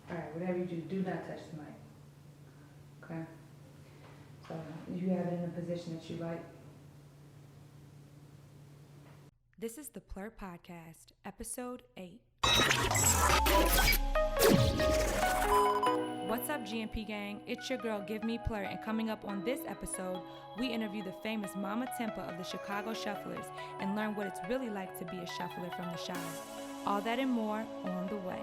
All right, whatever you do not touch the mic. Okay? So you have it in a position that you like. This is the P.L.U.R Podcast, Episode 8. What's up, GMP gang? It's your girl, Give Me P.L.U.R, and coming up on this episode, we interview the famous Mama Tempa of the Chicago Shufflers and learn what it's really like to be a shuffler from the Chi. All that and more on the way.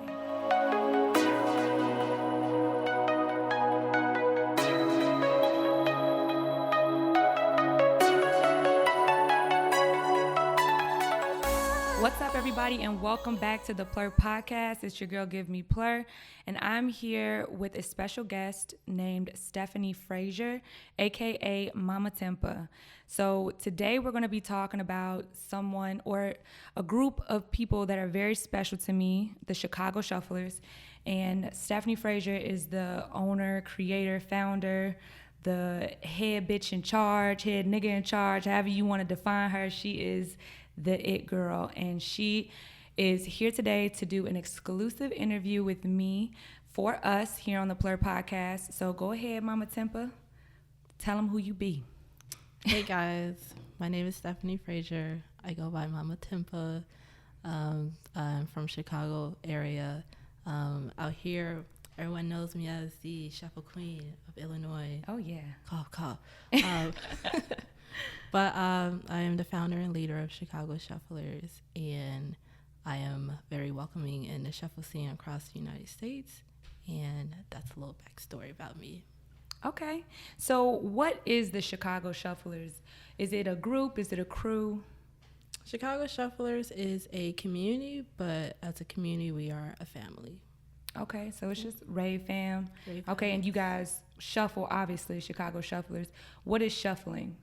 What's up, everybody, and welcome back to the P.L.U.R Podcast. It's your girl, Give Me P.L.U.R, and I'm here with a special guest named Stephanie Frazier, aka Mama Tempa. So today we're going to be talking about someone or a group of people that are very special to me, the Chicago Shufflers. And Stephanie Frazier is the owner, creator, founder, the head bitch in charge, head nigga in charge, however you want to define her. She is the it girl, and she is here today to do an exclusive interview with me for us here on the P.L.U.R Podcast. So go ahead, Mama Tempa, tell them who you be. Hey guys, my name is Stephanie Frazier. I go by Mama Tempa. I'm from Chicago area. Out here, everyone knows me as the Shuffle Queen of Illinois. Oh yeah. Cough, cough. But I am the founder and leader of Chicago Shufflers, and I am very welcoming in the shuffle scene across the United States, and that's a little backstory about me. Okay. So what is the Chicago Shufflers? Is it a group? Is it a crew? Chicago Shufflers is a community, but as a community, we are a family. Okay, so it's just Rave fam. Rave okay, fam. And you guys shuffle, obviously, Chicago Shufflers. What is shuffling?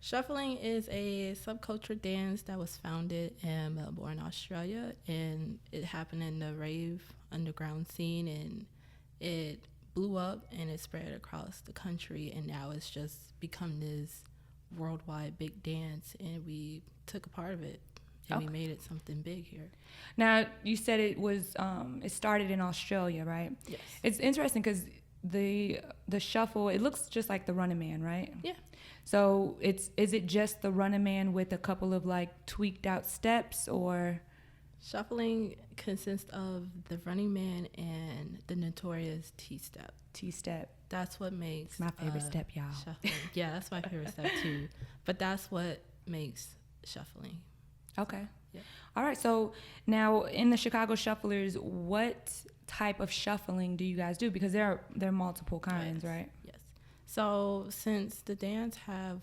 Shuffling is a subculture dance that was founded in Melbourne, Australia, and it happened in the rave underground scene, and it blew up and it spread across the country, and now it's just become this worldwide big dance, and we took a part of it, and we made it something big here. Now, you said it was it started in Australia, right? Yes. It's interesting because the shuffle, it looks just like the Running Man, right? Yeah. So is it just the Running Man with a couple of like tweaked out steps, or? Shuffling consists of the Running Man and the notorious T-step. T-step. That's what makes It's my favorite step, y'all. Shuffling. Yeah, that's my favorite step too. But that's what makes shuffling. Okay. Yeah. All right. So now in the Chicago Shufflers, what type of shuffling do you guys do? Because there are multiple kinds, Yes. right? Yes. So since the dance have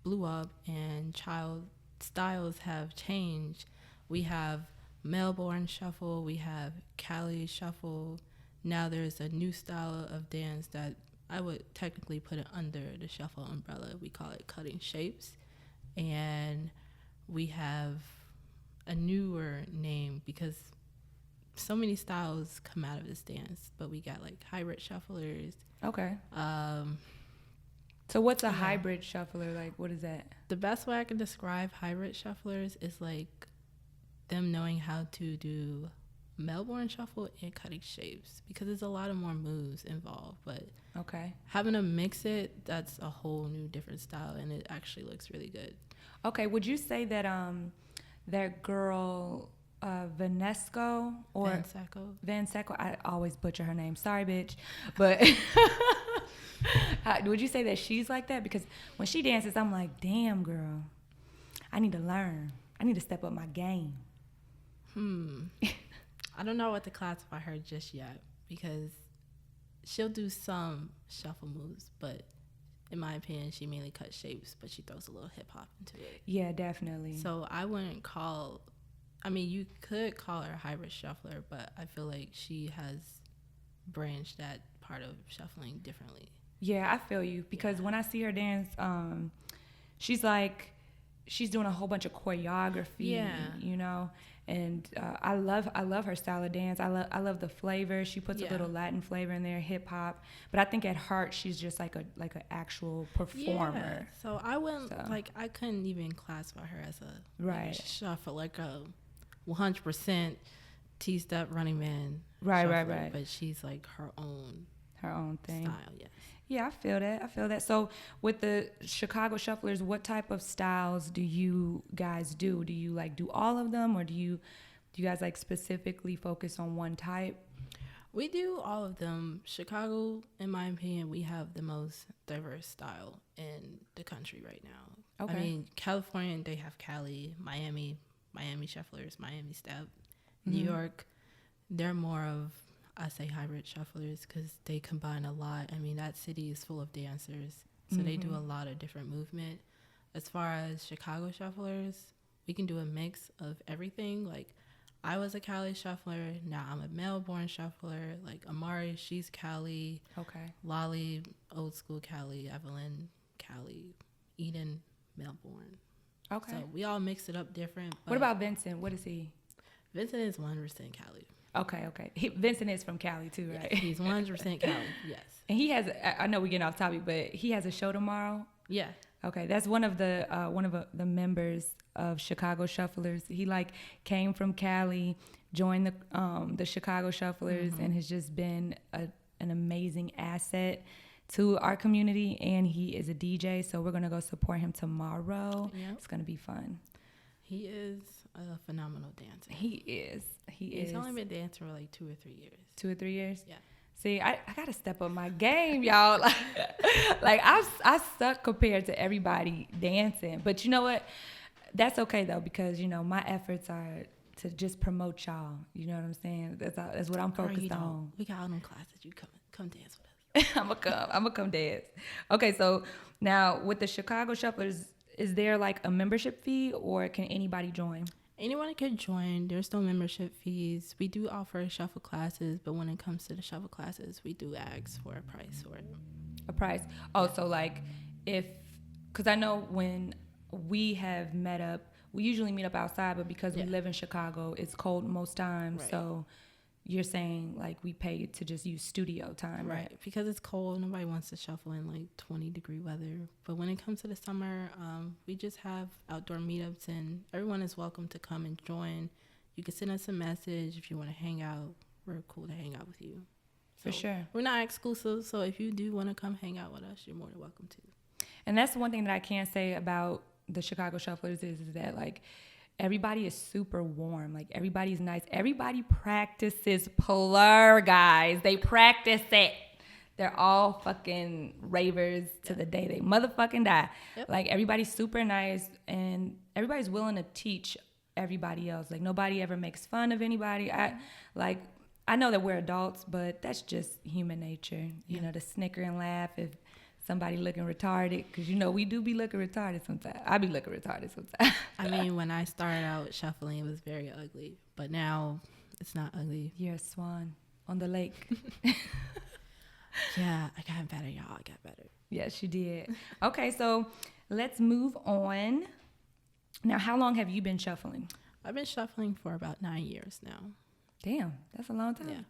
blew up and child styles have changed, we have Melbourne Shuffle, we have Cali Shuffle. Now there's a new style of dance that I would technically put it under the shuffle umbrella. We call it cutting shapes. And we have a newer name because so many styles come out of this dance, but we got like hybrid shufflers. Okay. So what's a hybrid shuffler? Like, what is that? The best way I can describe hybrid shufflers is like them knowing how to do Melbourne Shuffle and cutting shapes, because there's a lot of more moves involved, but Okay. having to mix it, that's a whole new different style, and it actually looks really good. Okay. Would you say that that girl Vanesco or Vansecco? I always butcher her name. Sorry, bitch. But would you say that she's like that? Because when she dances, I'm like, damn, girl, I need to learn. I need to step up my game. I don't know what to classify her just yet, because she'll do some shuffle moves, but in my opinion, she mainly cuts shapes, but she throws a little hip hop into it. Yeah, definitely. So I wouldn't call, I mean, you could call her a hybrid shuffler, but I feel like she has branched that part of shuffling differently. Yeah, I feel you, because when I see her dance, she's doing a whole bunch of choreography, you know, and I love her style of dance. I love the flavor. She puts a little Latin flavor in there, hip hop, but I think at heart she's just like an actual performer. Yeah. So I wouldn't I couldn't even classify her as a shuffle, like a 100% T-step, Running Man, Right, shuffler, right. But she's like her own thing. style. Yes. Yeah, I feel that. So with the Chicago Shufflers, what type of styles do you guys do? Do you like do all of them, or do you guys like specifically focus on one type? We do all of them. Chicago, in my opinion, we have the most diverse style in the country right now. Okay. I mean, California, they have Cali, Miami Shufflers, Miami Step. New York, they're more of, I say, hybrid shufflers because they combine a lot. I mean, that city is full of dancers, so they do a lot of different movement. As far as Chicago shufflers, we can do a mix of everything. Like, I was a Cali shuffler. Now I'm a Melbourne shuffler. Like Amari, she's Cali. Okay. Lolly, old school Cali. Evelyn, Cali. Eden, Melbourne. Okay. So we all mix it up different. What about Vincent? What is he? Vincent is 100% Cali. Okay. Vincent is from Cali too, right? Yes, he's 100% Cali. Yes. And he has. I know we're getting off topic, but he has a show tomorrow. Yeah. Okay, that's one of the members of Chicago Shufflers. He like came from Cali, joined the Chicago Shufflers, and has just been an amazing asset to our community. And he is a DJ, so we're gonna go support him tomorrow. Yep. It's gonna be fun. He is a phenomenal dancer. He is. He's only been dancing for like 2 or 3 years. 2 or 3 years? Yeah. See, I gotta step up my game, y'all. Like I suck compared to everybody dancing, but you know what? That's okay though, because you know my efforts are to just promote y'all. You know what I'm saying? That's what I'm focused on. We got all them classes. You come dance with us. I'm gonna come dance. Okay, so now with the Chicago Shufflers, is there like a membership fee, or can anybody join? Anyone can join. There's no membership fees. We do offer shuffle classes, but when it comes to the shuffle classes, we do ask for a price for it. A price? Oh, so like because I know when we have met up, we usually meet up outside, but because we live in Chicago, it's cold most times. Right. So you're saying like we pay to just use studio time, right? Because it's cold, nobody wants to shuffle in like 20-degree weather. But when it comes to the summer, we just have outdoor meetups, and everyone is welcome to come and join. You can send us a message if you want to hang out. We're cool to hang out with you. For sure. We're not exclusive, so if you do want to come hang out with us, you're more than welcome to. And that's one thing that I can say about the Chicago Shufflers is that like everybody is super warm. Like everybody's nice. Everybody practices P.L.U.R, guys. They practice it. They're all fucking ravers to the day they motherfucking die. Yep. Like everybody's super nice, and everybody's willing to teach everybody else. Like nobody ever makes fun of anybody. I know that we're adults, but that's just human nature. You know, to snicker and laugh if somebody looking retarded, because you know we do be looking retarded sometimes. I be looking retarded sometimes. I mean, when I started out shuffling, it was very ugly, but now it's not ugly. You're a swan on the lake. Yeah, I got better, y'all. I got better. Yes, you did. Okay, so let's move on. Now, how long have you been shuffling? I've been shuffling for about 9 years now. Damn, that's a long time. Yeah.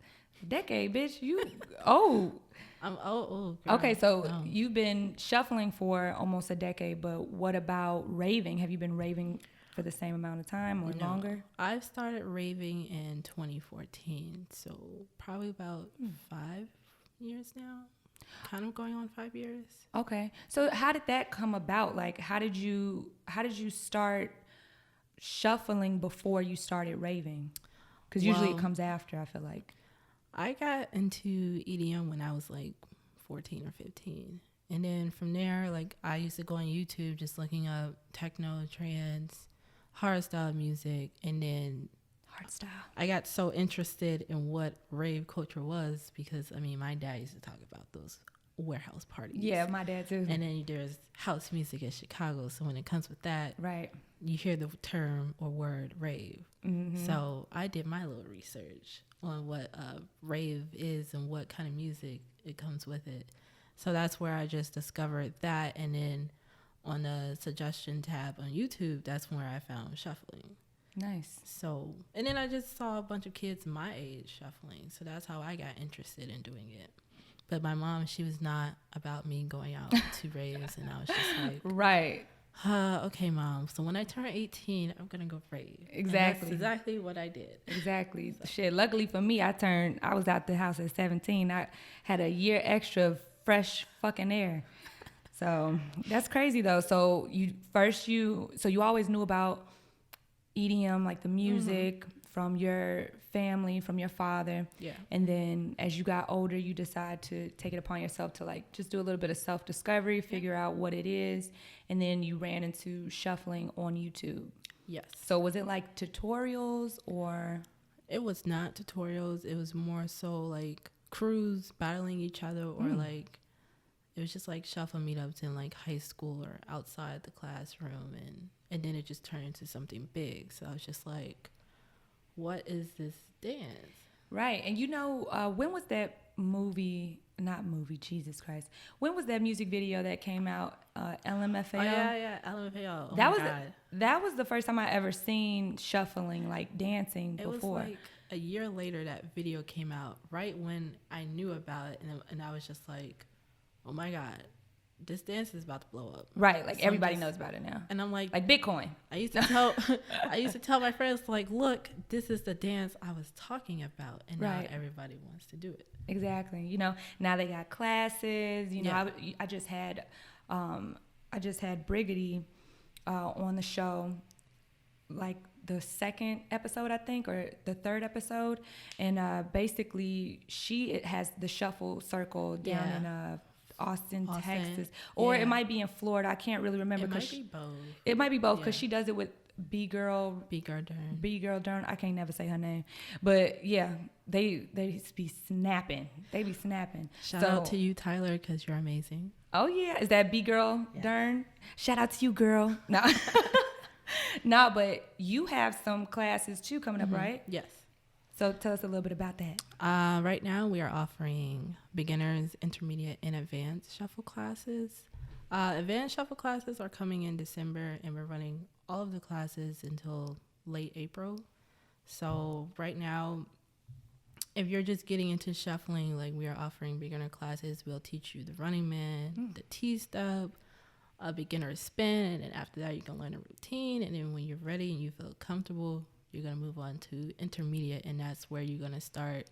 A decade, bitch. You old. I'm old. Okay, so you've been shuffling for almost a decade, but what about raving? Have you been raving for the same amount of time or longer? I started raving in 2014, so probably about 5 years now. Kind of going on 5 years. Okay, so how did that come about? Like, how did you start shuffling before you started raving? Because usually it comes after, I feel like. I got into EDM when I was like 14 or 15. And then from there, like I used to go on YouTube just looking up techno, trance, hardstyle music. And then hardstyle. I got so interested in what rave culture was because, I mean, my dad used to talk about those warehouse parties. Yeah, my dad too. And then there's house music in Chicago. So when it comes with that, right, you hear the term or word rave. Mm-hmm. So I did my little research on what rave is and what kind of music it comes with it. So that's where I just discovered that. And then on the suggestion tab on YouTube, that's where I found shuffling. Nice. So, and then I just saw a bunch of kids my age shuffling. So that's how I got interested in doing it. But my mom, she was not about me going out to raves. And I was just like, right. Okay, Mom. So when I turn 18, I'm going to go Rave. Exactly. And that's exactly what I did. Exactly. So. Shit, luckily for me, I was out the house at 17. I had a year extra of fresh fucking air. So that's crazy though. So you always knew about EDM, like the music from your family, from your father. Yeah. And then as you got older, you decide to take it upon yourself to like just do a little bit of self-discovery, figure out what it is. And then you ran into shuffling on YouTube. Yes. So was it like tutorials or? It was not tutorials. It was more so like crews battling each other or like, it was just like shuffle meetups in like high school or outside the classroom. And then it just turned into something big. So I was just like, what is this dance? Right. And when was that Jesus Christ. When was that music video that came out? LMFAO? Oh, yeah, LMFAO. That was the first time I ever seen shuffling, like dancing before. It was like a year later that video came out, right when I knew about it. And I was just like, oh my God, this dance is about to blow up. Right, like so everybody knows about it now. And I'm like Bitcoin. I used to tell my friends, like, look, this is the dance I was talking about, and now everybody wants to do it. Exactly. Now they got classes. I just had Briggity on the show, like the second episode, I think, or the third episode, and basically she has the shuffle circle down in Austin, Texas, or it might be in Florida. I can't really remember. It might be both. It might be both because she does it with B-Girl Dern. I can't never say her name, but yeah, they be snapping. They be snapping. Shout out to you, Tyler, because you're amazing. Oh yeah, is that B-Girl Dern? Shout out to you, girl. No, no, but you have some classes too coming up, right? Yes. So tell us a little bit about that. Right now we are offering beginners, intermediate, and advanced shuffle classes. Advanced shuffle classes are coming in December, and we're running all of the classes until late April. So right now, if you're just getting into shuffling, like we are offering beginner classes. We'll teach you the running man, the T-step, a beginner spin, and after that you can learn a routine. And then when you're ready and you feel comfortable, you're going to move on to intermediate, and that's where you're going to start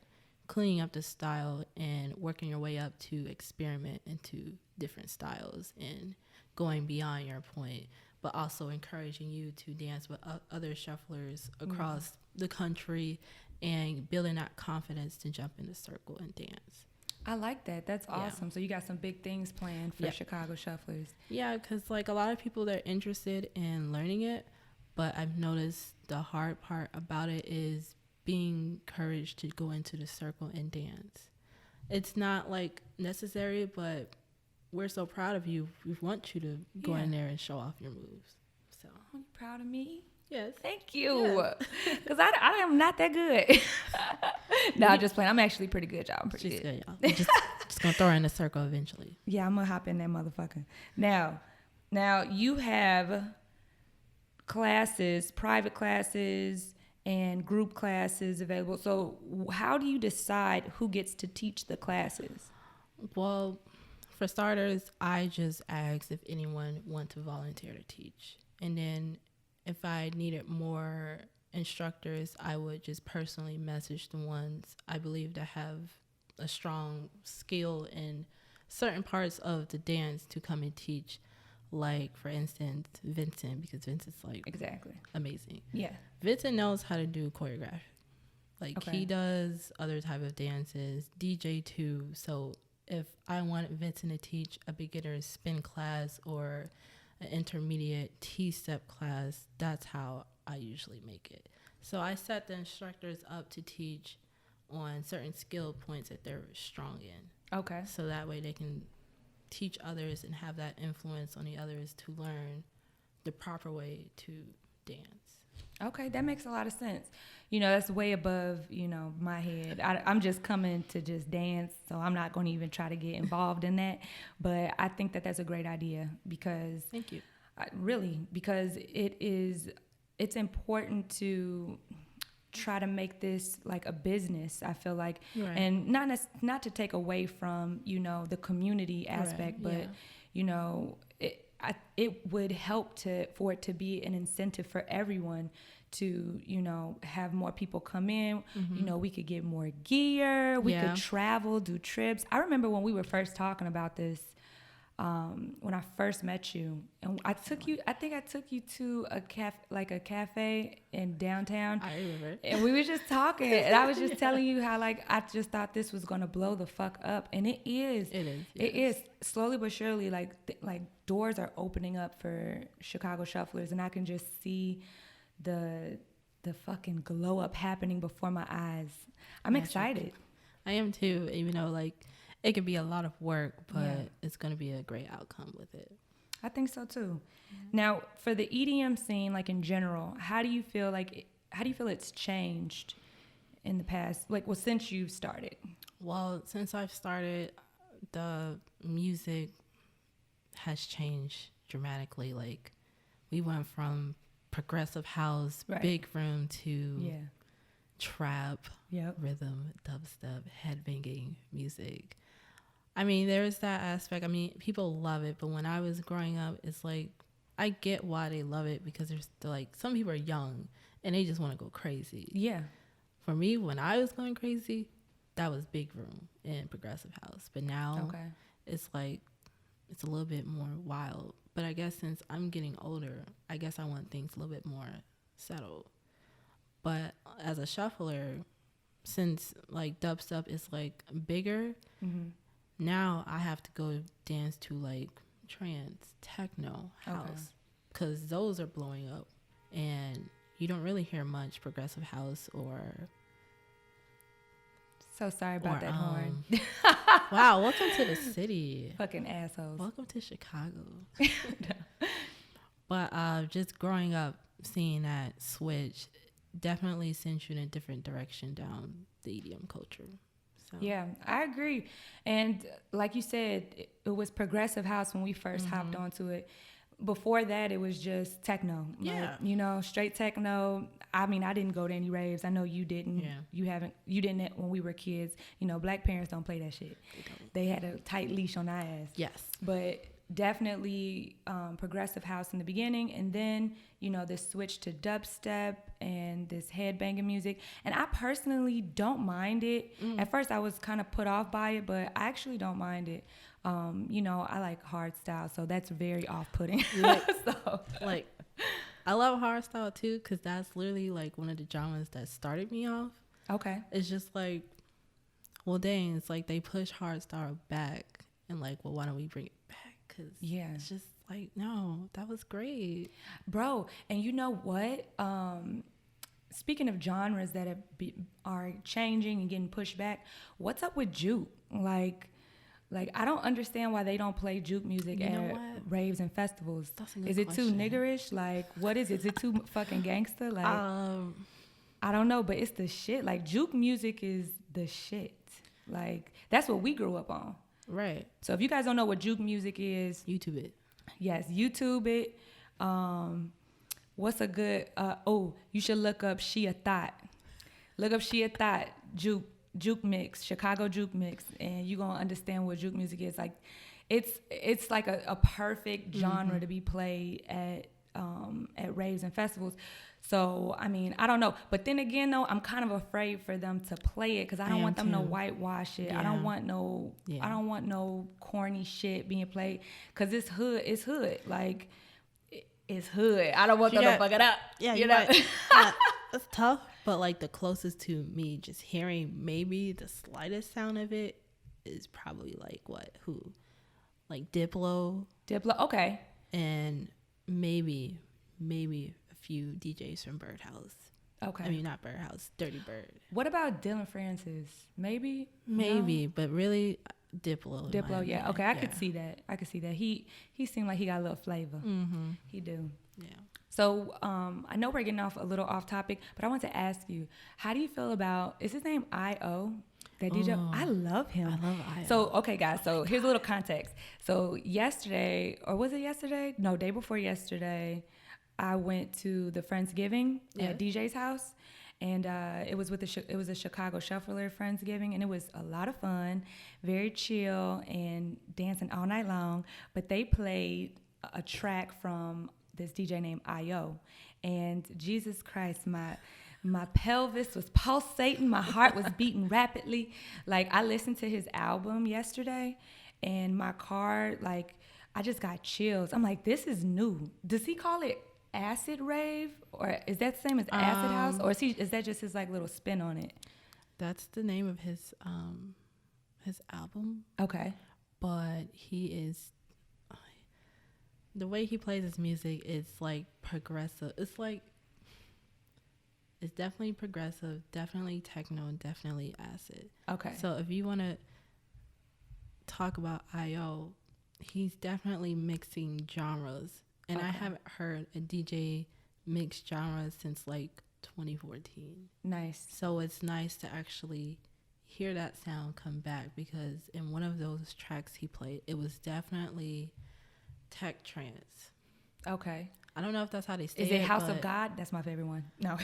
cleaning up the style and working your way up to experiment into different styles and going beyond your point, but also encouraging you to dance with other shufflers across the country and building that confidence to jump in the circle and dance. I like that. That's awesome. So you got some big things planned for Chicago shufflers. Yeah, because like a lot of people, they're interested in learning it, but I've noticed the hard part about it is being encouraged to go into the circle and dance. It's not like necessary, but we're so proud of you. We want you to go in there and show off your moves. So, are you proud of me? Yes. Thank you. Because I am not that good. No, I'm just playing. I'm actually pretty good, y'all. I'm pretty good. Y'all. Just going to throw her in the circle eventually. Yeah, I'm going to hop in that motherfucker. Now you have classes, private classes, and group classes available. So how do you decide who gets to teach the classes? Well, for starters, I just asked if anyone want to volunteer to teach. And then if I needed more instructors, I would just personally message the ones I believe that have a strong skill in certain parts of the dance to come and teach. Like, for instance, Vincent, because Vincent's like amazing. Yeah. Vincent knows how to do choreography. Like, he does other type of dances, DJ too. So if I wanted Vincent to teach a beginner spin class or an intermediate T-step class, that's how I usually make it. So I set the instructors up to teach on certain skill points that they're strong in. Okay. So that way they can teach others and have that influence on the others to learn the proper way to dance. Okay, that makes a lot of sense. That's way above, my head. I'm just coming to just dance, so I'm not going to even try to get involved in that. But I think that that's a great idea because... Thank you. Because it's important to try to make this like a business, I feel like, and not to take away from, the community aspect, but, it would help for it to be an incentive for everyone to, you know, have more people come in. You know, we could get more gear, we could travel, do trips. I remember when we were first talking about this, when I first met you, and I think I took you to a cafe in downtown. I remember. And we were just talking, and I was just telling you how, like, I just thought this was gonna blow the fuck up, and it is. It is. It is slowly but surely, like doors are opening up for Chicago shufflers, and I can just see the fucking glow up happening before my eyes. I'm excited. I am too, even though like it could be a lot of work, but it's going to be a great outcome with it. I think so too. Now, for the EDM scene, like in general, how do you feel it's changed in the past? Like, well, since you've started. Well, since I've started, the music has changed dramatically. Like, we went from progressive house, big room to trap, rhythm, dubstep, headbanging music. I mean, there's that aspect. I mean, people love it, but when I was growing up, it's like, I get why they love it, because there's like, some people are young and they just want to go crazy. Yeah. For me, when I was going crazy, that was big room and progressive house. But now it's like, it's a little bit more wild. But I guess since I'm getting older, I guess I want things a little bit more settled. But as a shuffler, since like dubstep is like bigger, now I have to go dance to like trance, techno, house, because those are blowing up, and you don't really hear much progressive house or. So sorry about that horn. Wow, welcome to the city. Fucking assholes. Welcome to Chicago. But just growing up, seeing that switch definitely sends you in a different direction down the EDM culture. So. Yeah, I agree. And like you said, it was progressive house when we first hopped onto it. Before that, it was just techno. Yeah. Like, you know, straight techno. I mean, I didn't go to any raves. I know you didn't. Yeah. You didn't when we were kids. You know, black parents don't play that shit. They had a tight leash on our ass. Yes. But definitely progressive house in the beginning, and then, you know, this switch to dubstep and this headbanging music. And I personally don't mind it. At first I was kind of put off by it, but I actually don't mind it. You know, I like hard style, so that's very off-putting. Like I love hard style too, because that's literally like one of the genres that started me off. Okay. It's just like, well, dang, it's like they push hard style back, and like, well, why don't we bring it back? Because it's just like, no, that was great, bro. And you know what, speaking of genres that are changing and getting pushed back, what's up with juke? Like I don't understand why they don't play juke music at raves and festivals. Is it too niggerish? Like, what is it? Is it too fucking gangster? Like, I don't know, but it's the shit. Like, juke music is the shit. Like, that's what we grew up on. Right. So if you guys don't know what juke music is, YouTube it. Yes, YouTube it. What's a good? You should look up She a Thought. Look up She a Thought juke mix, Chicago juke mix, and you're gonna understand what juke music is. Like, it's like a perfect genre to be played at raves and festivals. So, I mean, I don't know. But then again, though, I'm kind of afraid for them to play it, because I don't want them to whitewash it. Yeah. I don't want no corny shit being played, because it's hood. It's hood. Like, it's hood. I don't want them to fuck it up. Yeah, you know? It's tough, but like the closest to me just hearing maybe the slightest sound of it is probably like like Diplo. Okay. And maybe a few DJs from Birdhouse. Okay. I mean, not Birdhouse, Dirty Bird. What about Dylan Francis? Maybe, but really Diplo, yeah. Okay, I could see that. He seemed like he got a little flavor. He do. Yeah. So I know we're getting a little off topic, but I want to ask you, how do you feel about, is his name I.O.? That DJ? I love him. I love I.O. So, okay, guys, so here's a little context. So yesterday, or was it yesterday? No, day before yesterday, I went to the Friendsgiving at DJ's house, and it was a Chicago Shuffler Friendsgiving, and it was a lot of fun, very chill, and dancing all night long. But they played a track from this DJ named I.O. And Jesus Christ, my pelvis was pulsating, my heart was beating rapidly. Like, I listened to his album yesterday, and my car, like, I just got chills. I'm like, this is new. Does he call it acid rave, or is that the same as acid house, or is that just his like little spin on it? That's the name of his album. Okay. But the way he plays his music is like progressive. It's definitely progressive, definitely techno, and definitely acid. Okay. So if you want to talk about I.O., he's definitely mixing genres. And I haven't heard a DJ mix genres since like 2014. Nice. So it's nice to actually hear that sound come back, because in one of those tracks he played, it was definitely tech trance. Okay. I don't know if that's how they say it. Is it House of God? That's my favorite one. No.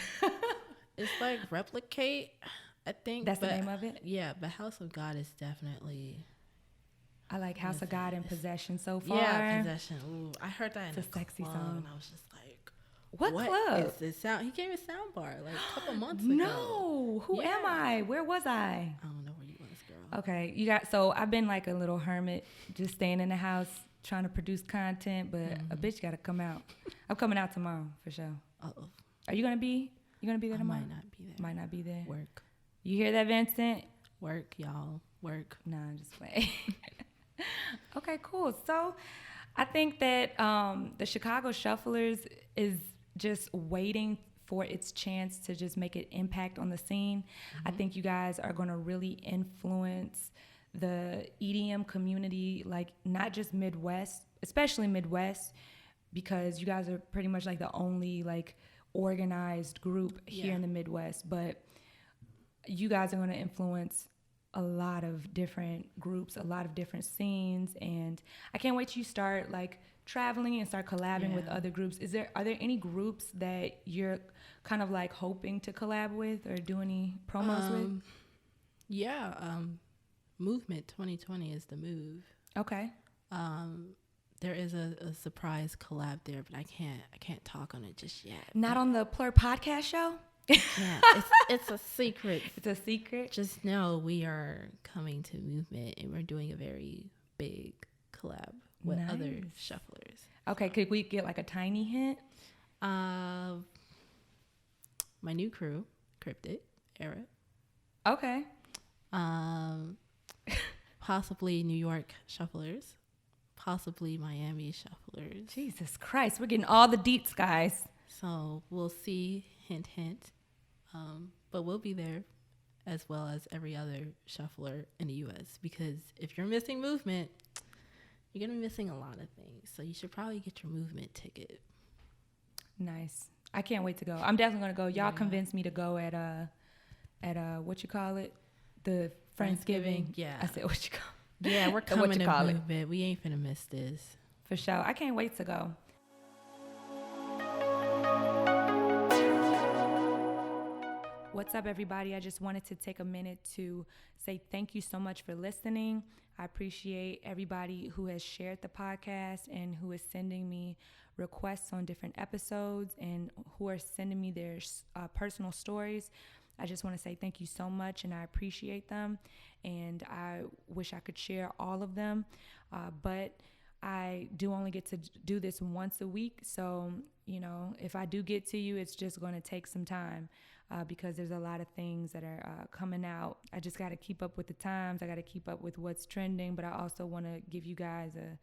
It's like Replicate, I think. That's the name of it? Yeah, but House of God is definitely... I like House of God and Possession so far. Yeah, Possession. Ooh, I heard that in a sexy club, song. and I was just like, What club? Is this sound? He gave me a sound bar like a couple months ago. No. Who am I? Where was I? I don't know where you was, girl. Okay. So I've been like a little hermit, just staying in the house, trying to produce content, but a bitch got to come out. I'm coming out tomorrow for sure. Uh-oh. Are you going to be? You going to be there tomorrow? Might not be there. Might not be there. Work. You hear that, Vincent? Work, y'all. Work. Nah, I'm just playing. Okay, cool. So I think that the Chicago Shufflers is just waiting for its chance to just make an impact on the scene. Mm-hmm. I think you guys are going to really influence the EDM community, like not just Midwest, especially Midwest, because you guys are pretty much like the only like organized group here in the Midwest. But you guys are going to influence a lot of different groups, a lot of different scenes, and I can't wait till you start like traveling and start collabing with other groups. Are there any groups that you're kind of like hoping to collab with or do any promos with? Yeah, Movement 2020 is the move. Okay. There is a surprise collab there, but I can't talk on it just yet. Not on the PLUR podcast show? Yeah, it's a secret. It's a secret. Just know we are coming to Movement, and we're doing a very big collab with other shufflers. Okay, could we get like a tiny hint? My new crew, Cryptid Era. Okay. Possibly New York shufflers, possibly Miami shufflers. Jesus Christ, we're getting all the deets, guys. So we'll see, hint, hint. But we'll be there as well as every other shuffler in the U.S. because if you're missing Movement, you're going to be missing a lot of things. So you should probably get your Movement ticket. Nice. I can't wait to go. I'm definitely going to go. Y'all convinced me to go at what you call it? The Friendsgiving. Yeah. I said, what you call it? Yeah, we're coming to Movement. We ain't finna miss this. For sure. I can't wait to go. What's up, everybody? I just wanted to take a minute to say thank you so much for listening. I appreciate everybody who has shared the podcast and who is sending me requests on different episodes and who are sending me their personal stories. I just want to say thank you so much, and I appreciate them. And I wish I could share all of them, but I do only get to do this once a week. So, if I do get to you, it's just going to take some time. Because there's a lot of things that are coming out. I just got to keep up with the times. I got to keep up with what's trending, but I also want to give you guys a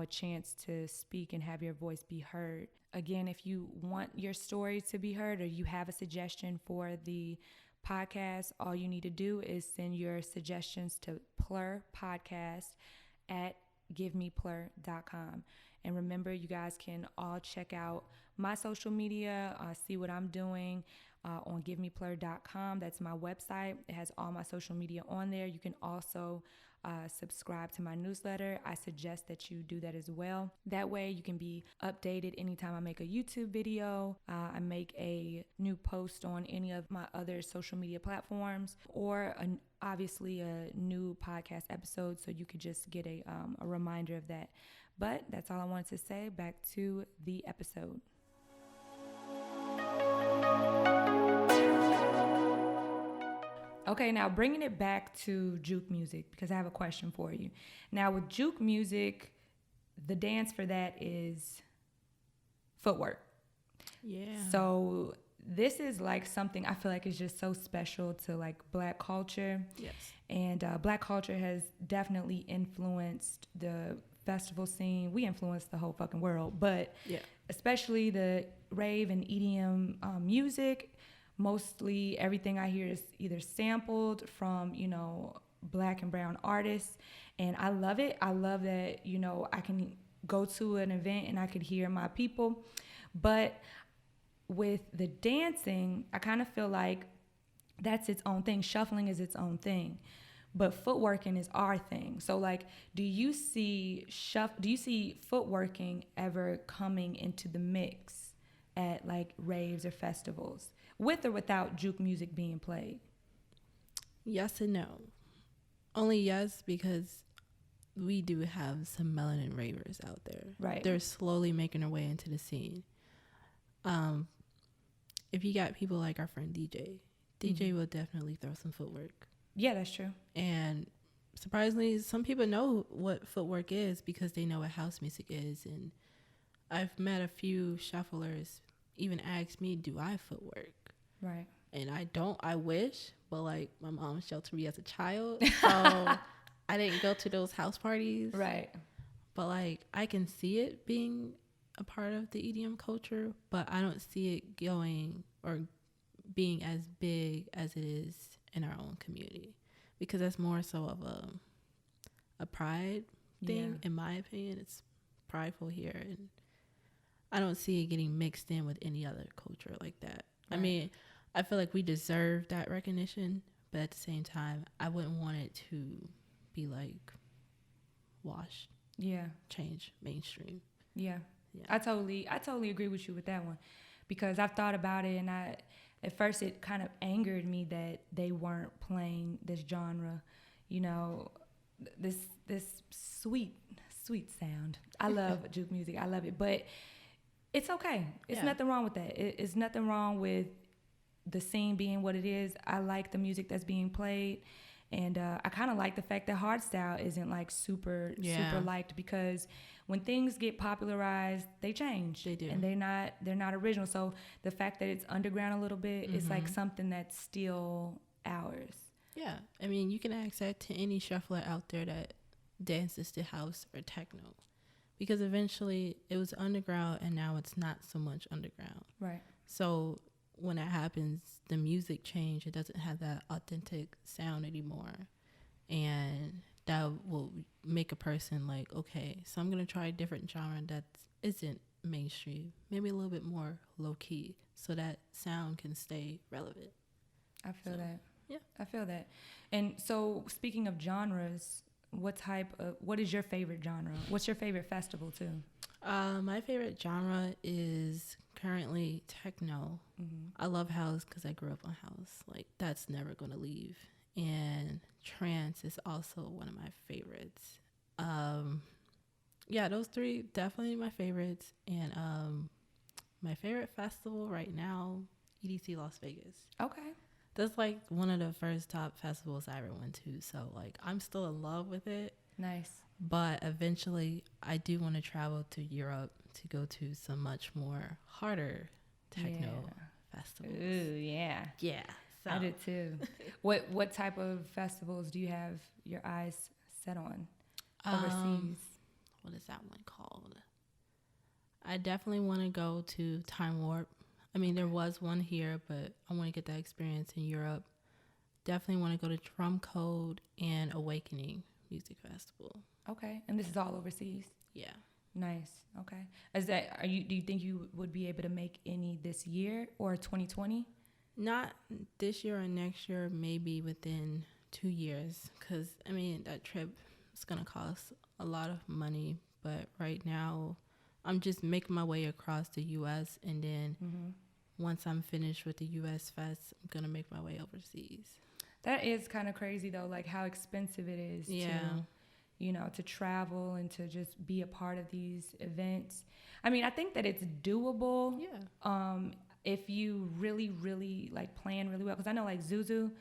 chance to speak and have your voice be heard. Again, if you want your story to be heard or you have a suggestion for the podcast, all you need to do is send your suggestions to plurpodcast@givemeplur.com. And remember, you guys can all check out my social media, see what I'm doing. on GiveMePlur.com. That's my website. It has all my social media on there. You can also subscribe to my newsletter. I suggest that you do that as well. That way you can be updated anytime I make a YouTube video, I make a new post on any of my other social media platforms, or obviously a new podcast episode, so you could just get a reminder of that. But that's all I wanted to say. Back to the episode. Okay, now bringing it back to juke music, because I have a question for you. Now with juke music, the dance for that is footwork. Yeah. So this is like something I feel like is just so special to like Black culture. Yes. And Black culture has definitely influenced the festival scene. We influenced the whole fucking world, but especially the rave and EDM music. Mostly everything I hear is either sampled from, Black and brown artists. And I love it. I love that, I can go to an event and I could hear my people. But with the dancing, I kind of feel like that's its own thing. Shuffling is its own thing. But footworking is our thing. So like, do you see footworking ever coming into the mix at like raves or festivals, with or without juke music being played? Yes and no. Only yes, because we do have some melanin ravers out there. Right. They're slowly making their way into the scene. If you got people like our friend DJ will definitely throw some footwork. Yeah, that's true. And surprisingly, some people know what footwork is because they know what house music is. And I've met a few shufflers even ask me, do I footwork? Right. And I don't. I wish, but like my mom sheltered me as a child, so I didn't go to those house parties. Right. But like I can see it being a part of the EDM culture, but I don't see it going or being as big as it is in our own community, because that's more so of a pride thing. In my opinion, it's prideful here, and I don't see it getting mixed in with any other culture like that. Right. I mean, I feel like we deserve that recognition, but at the same time, I wouldn't want it to be like washed. Yeah. Change mainstream. Yeah. I totally agree with you with that one, because I've thought about it, and at first it kind of angered me that they weren't playing this genre, this sweet sound. I love juke music. I love it, but it's okay. It's nothing wrong with that. It's nothing wrong with the scene being what it is. I like the music that's being played, and I kind of like the fact that hardstyle isn't like super liked, because when things get popularized, they change. They do, and they're not original. So the fact that it's underground a little bit is like something that's still ours. Yeah, I mean, you can ask that to any shuffler out there that dances to house or techno, because eventually it was underground and now it's not so much underground. Right. So when that happens, the music change. It doesn't have that authentic sound anymore, and that will make a person like, okay, so I'm gonna try a different genre that isn't mainstream, maybe a little bit more low key, so that sound can stay relevant. I feel that. Yeah, I feel that. And so, speaking of genres, what is your favorite genre? What's your favorite festival too? My favorite genre is currently techno. I love house because I grew up on house. Like, that's never going to leave. And trance is also one of my favorites. Yeah, those three definitely my favorites. And my favorite festival right now, EDC Las Vegas. Okay. That's like one of the first top festivals I ever went to. So like I'm still in love with it. Nice. But eventually I do want to travel to Europe to go to some much more harder techno festivals. Ooh, yeah. Yeah. So. I did too. What type of festivals do you have your eyes set on overseas? What is that one called? I definitely want to go to Time Warp. I mean, there was one here, but I want to get that experience in Europe. Definitely want to go to Drum Code and Awakening Music Festival. Okay, and this is all overseas? Yeah. Nice. Okay. Do you think you would be able to make any this year or 2020? Not this year or next year, maybe within 2 years. Because, I mean, that trip is going to cost a lot of money. But right now, I'm just making my way across the U.S. And then once I'm finished with the U.S. Fest, I'm going to make my way overseas. That is kind of crazy, though, like how expensive it is to travel and to just be a part of these events. I mean, I think that it's doable. Yeah. If you really, really like plan really well, because I know like Zuzu,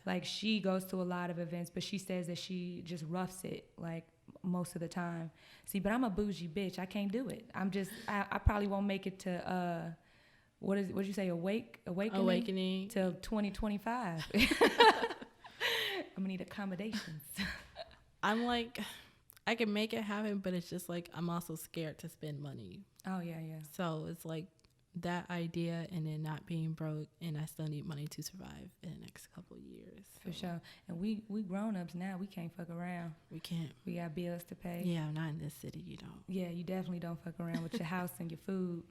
like she goes to a lot of events, but she says that she just roughs it like most of the time. See, but I'm a bougie bitch. I can't do it. I probably won't make it to what'd you say, awakening till 2025. I'm gonna need accommodations. I'm like, I can make it happen, but it's just like I'm also scared to spend money. Oh yeah. So it's like that idea, and then not being broke, and I still need money to survive in the next couple of years. For sure. And we grown-ups now. We can't fuck around. We can't. We got bills to pay. Yeah, not in this city, you don't. Yeah, you definitely don't fuck around with your house and your food.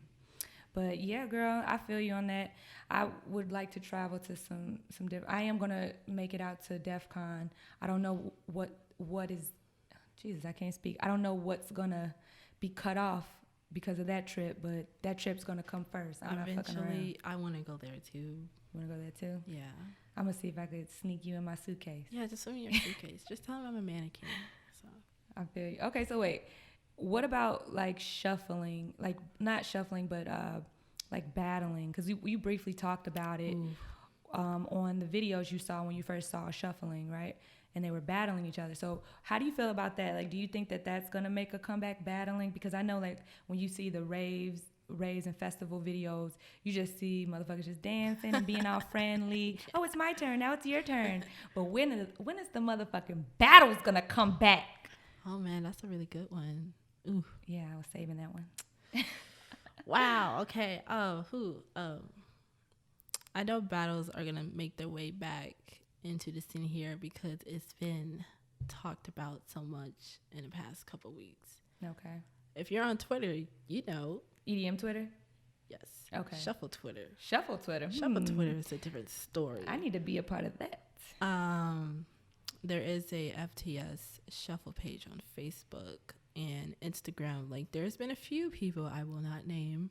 But yeah, girl, I feel you on that. I would like to travel to some different. I am gonna make it out to DEF CON. I don't know what is. Jesus, I can't speak. I don't know what's gonna be cut off because of that trip, but that trip's gonna come first. I'm not fucking around. Eventually, I want to go there too. You wanna go there too? Yeah. I'm gonna see if I could sneak you in my suitcase. Yeah, just send me your suitcase. Just tell them I'm a mannequin. So. I feel you. Okay, so wait. What about like shuffling? Like not shuffling, but like battling? Because you briefly talked about it on the videos you saw when you first saw shuffling, right? And they were battling each other. So how do you feel about that? Like, do you think that that's gonna make a comeback, battling? Because I know like when you see the raves and festival videos, you just see motherfuckers just dancing and being all friendly. Oh, it's my turn. Now it's your turn. But when is the motherfucking battles gonna come back? Oh man, that's a really good one. Ooh. Yeah, I was saving that one. Wow. Okay. I know battles are gonna make their way back into the scene here because it's been talked about so much in the past couple weeks. Okay. If you're on Twitter, you know. EDM Twitter? Yes. Okay. Shuffle Twitter. Shuffle Twitter is a different story. I need to be a part of that. There is a FTS Shuffle page on Facebook and Instagram. Like, there's been a few people I will not name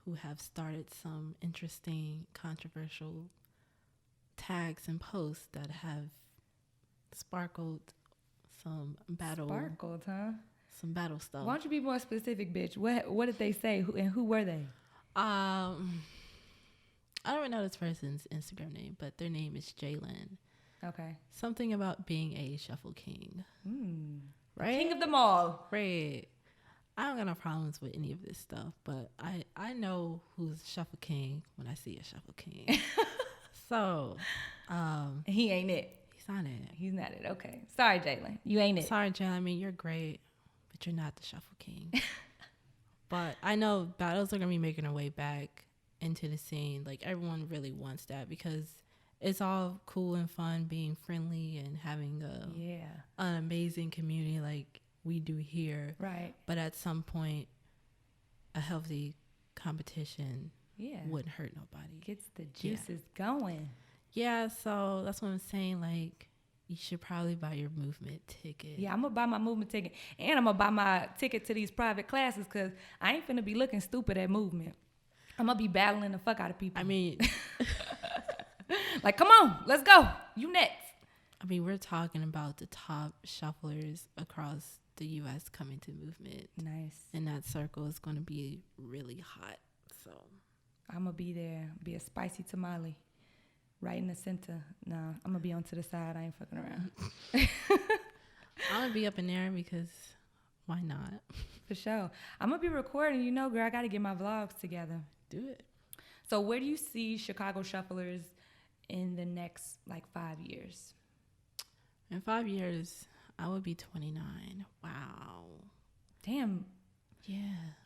who have started some interesting, controversial tags and posts that have sparkled some battle. Sparkled, huh? Some battle stuff. Why don't you be more specific, bitch? What did they say? Who were they? I don't even know this person's Instagram name, but their name is Jalen. Okay. Something about being a shuffle king. Right? King of them all. Right. I don't got no problems with any of this stuff, but I know who's shuffle king when I see a shuffle king. So, he ain't it. He's not it. He's not it. Okay. Sorry, Jalen. You ain't it. Sorry, Jalen. I mean, you're great, but you're not the shuffle king. But I know battles are going to be making their way back into the scene. Like, everyone really wants that because it's all cool and fun being friendly and having an amazing community like we do here. Right. But at some point, a healthy competition wouldn't hurt nobody. Gets the juices going. Yeah, so that's what I'm saying. Like, you should probably buy your movement ticket. Yeah, I'm going to buy my movement ticket. And I'm going to buy my ticket to these private classes because I ain't finna be looking stupid at movement. I'm going to be battling the fuck out of people. I mean... like, come on, let's go. You next. I mean, we're talking about the top shufflers across the U.S. coming to movement. Nice. And that circle is going to be really hot. So I'm going to be there. Be a spicy tamale. Right in the center. Nah, I'm going to be on to the side. I ain't fucking around. I'm going to be up in there because why not? For sure. I'm going to be recording. You know, girl, I got to get my vlogs together. Do it. So where do you see Chicago shufflers in the next, 5 years? In 5 years, I would be 29. Wow. Damn. Yeah.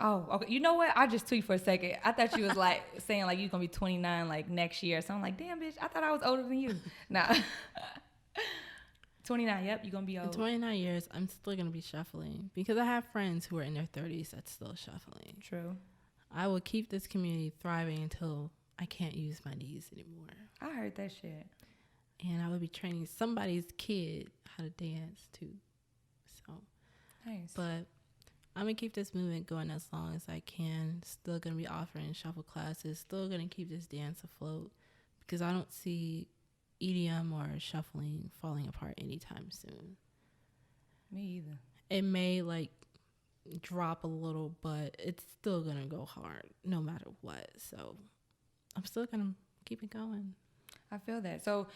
Oh, okay. You know what? I just tweet for a second. I thought you was saying you're going to be 29 next year. So I'm like, damn, bitch, I thought I was older than you. Nah. 29, yep, you're going to be old. In 29 years, I'm still going to be shuffling because I have friends who are in their 30s that's still shuffling. True. I will keep this community thriving until I can't use my knees anymore. I heard that shit. And I would be training somebody's kid how to dance too. So, Nice. but I'm going to keep this movement going as long as I can. Still going to be offering shuffle classes. Still going to keep this dance afloat because I don't see EDM or shuffling falling apart anytime soon. Me either. It may like drop a little, but it's still going to go hard no matter what. So I'm still going to keep it going. I feel that. So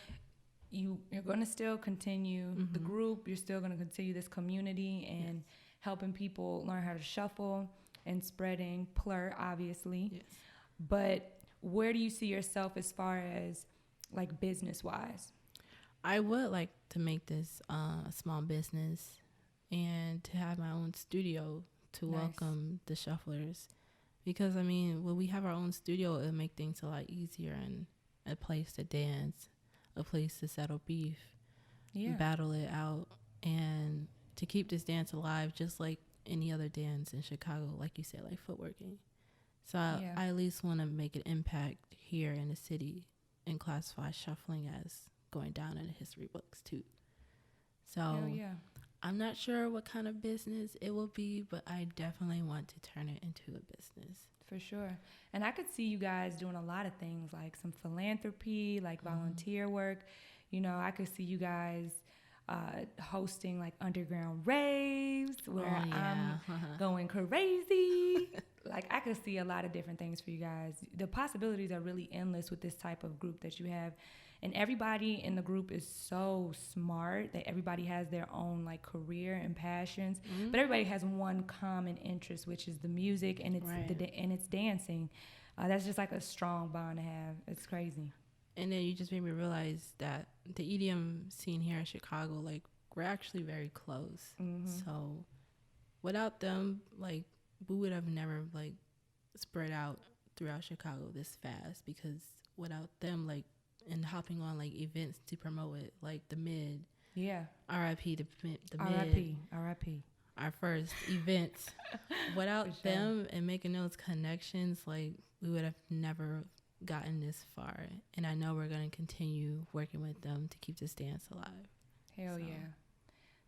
you're going to still continue the group. You're still going to continue this community and helping people learn how to shuffle and spreading PLUR, obviously. Yes. But where do you see yourself as far as like business wise? I would like to make this a small business and to have my own studio to welcome the shufflers. Because, I mean, when we have our own studio, it'll make things a lot easier and a place to dance, a place to settle beef, battle it out, and to keep this dance alive just like any other dance in Chicago, like you said, like footworking. So I at least want to make an impact here in the city and classify shuffling as going down in the history books too. So I'm not sure what kind of business it will be, but I definitely want to turn it into a business. For sure. And I could see you guys doing a lot of things like some philanthropy, like volunteer work. You know, I could see you guys hosting like underground raves where I'm going crazy. Like I could see a lot of different things for you guys. The possibilities are really endless with this type of group that you have. And everybody in the group is so smart that everybody has their own like career and passions, but everybody has one common interest, which is the music and it's dancing. That's just like a strong bond to have. It's crazy. And then you just made me realize that the EDM scene here in Chicago, like we're actually very close. So without them, like we would have never like spread out throughout Chicago this fast, because without them, like, and hopping on like events to promote it, like the Mid. Yeah. R.I.P. the Mid. R.I.P. Our first events. Without them and making those connections, like we would have never gotten this far. And I know we're going to continue working with them to keep this dance alive. Hell yeah.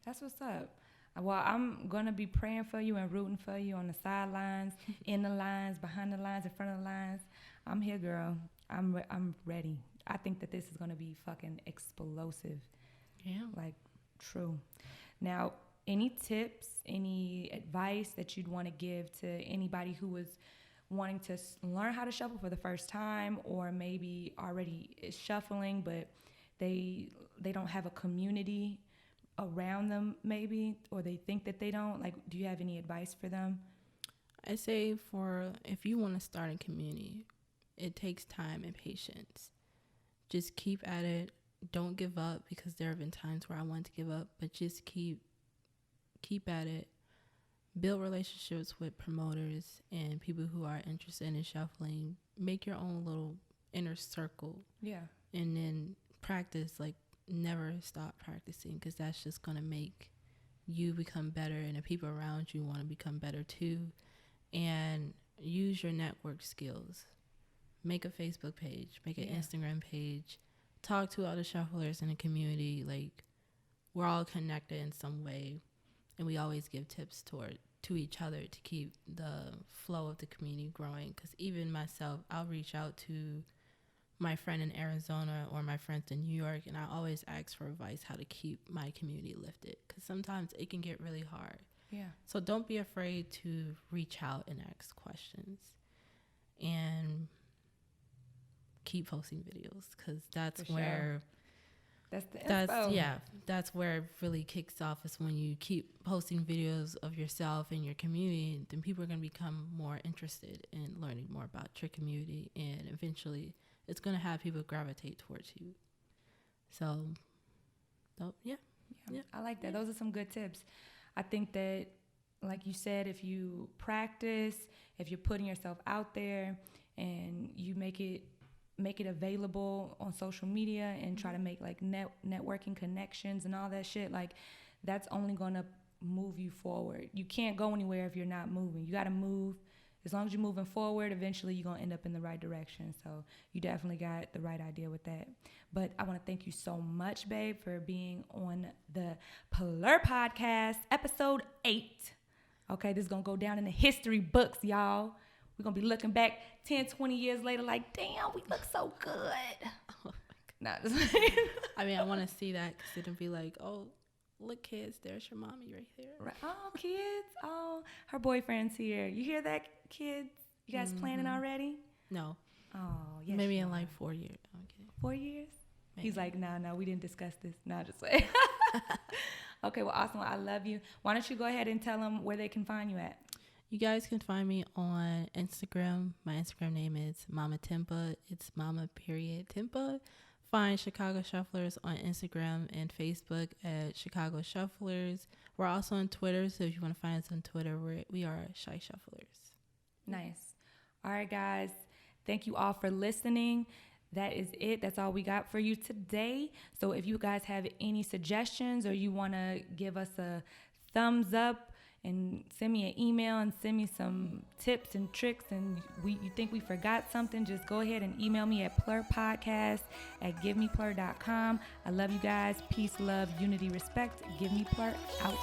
That's what's up. Well, I'm going to be praying for you and rooting for you on the sidelines, in the lines, behind the lines, in front of the lines. I'm here, girl. I'm ready. I think that this is going to be fucking explosive. Yeah. Like, true. Now, any tips, any advice that you'd want to give to anybody who was wanting to learn how to shuffle for the first time, or maybe already is shuffling, but they don't have a community around them maybe, or they think that they don't? Like, do you have any advice for them? I say if you want to start a community, it takes time and patience. Just keep at it. Don't give up, because there have been times where I wanted to give up, but just keep at it. Build relationships with promoters and people who are interested in shuffling. Make your own little inner circle. Yeah. And then practice, like never stop practicing, because that's just going to make you become better, and the people around you want to become better too. And use your network skills. Make a Facebook page, make an Instagram page, talk to other shufflers in the community. Like, we're all connected in some way, and we always give tips to each other to keep the flow of the community growing. Because even myself, I'll reach out to my friend in Arizona or my friends in New York, and I always ask for advice how to keep my community lifted, because sometimes it can get really hard. Yeah. So don't be afraid to reach out and ask questions, and keep posting videos, because that's where that's where it really kicks off, is when you keep posting videos of yourself and your community. Then people are going to become more interested in learning more about your community, and eventually it's going to have people gravitate towards you. So I like that. Those are some good tips. I think that, like you said, if you practice, if you're putting yourself out there and you make it available on social media and try to make like networking connections and all that shit, like that's only going to move you forward. You can't go anywhere if you're not moving. You got to move as long as you're moving forward, eventually you're going to end up in the right direction. So you definitely got the right idea with that. But I want to thank you so much, babe, for being on the P.L.U.R podcast, episode 8. Okay, this is going to go down in the history books, y'all. We're going to be looking back 10, 20 years later like, damn, we look so good. Oh, nah, I mean, I want to see that because it'll be like, oh, look, kids, there's your mommy right there. Right. Oh, kids. Oh, her boyfriend's here. You hear that, kids? You guys planning already? No. Oh, yes. Maybe in like 4 years. Okay. 4 years? Maybe. He's like, no, we didn't discuss this. No, just wait. Okay, well, awesome. Well, I love you. Why don't you go ahead and tell them where they can find you at? You guys can find me on Instagram. My Instagram name is Mama Tempa. It's Mama Tempa. Find Chicago Shufflers on Instagram and Facebook at Chicago Shufflers. We're also on Twitter, so if you want to find us on Twitter, we are Shy Shufflers. Nice. All right, guys. Thank you all for listening. That is it. That's all we got for you today. So if you guys have any suggestions or you want to give us a thumbs up and send me an email and send me some tips and tricks and you think we forgot something, just go ahead and email me at plurpodcast@givemeplur.com. I love you guys. Peace, love, unity, respect. Give Me Plur out.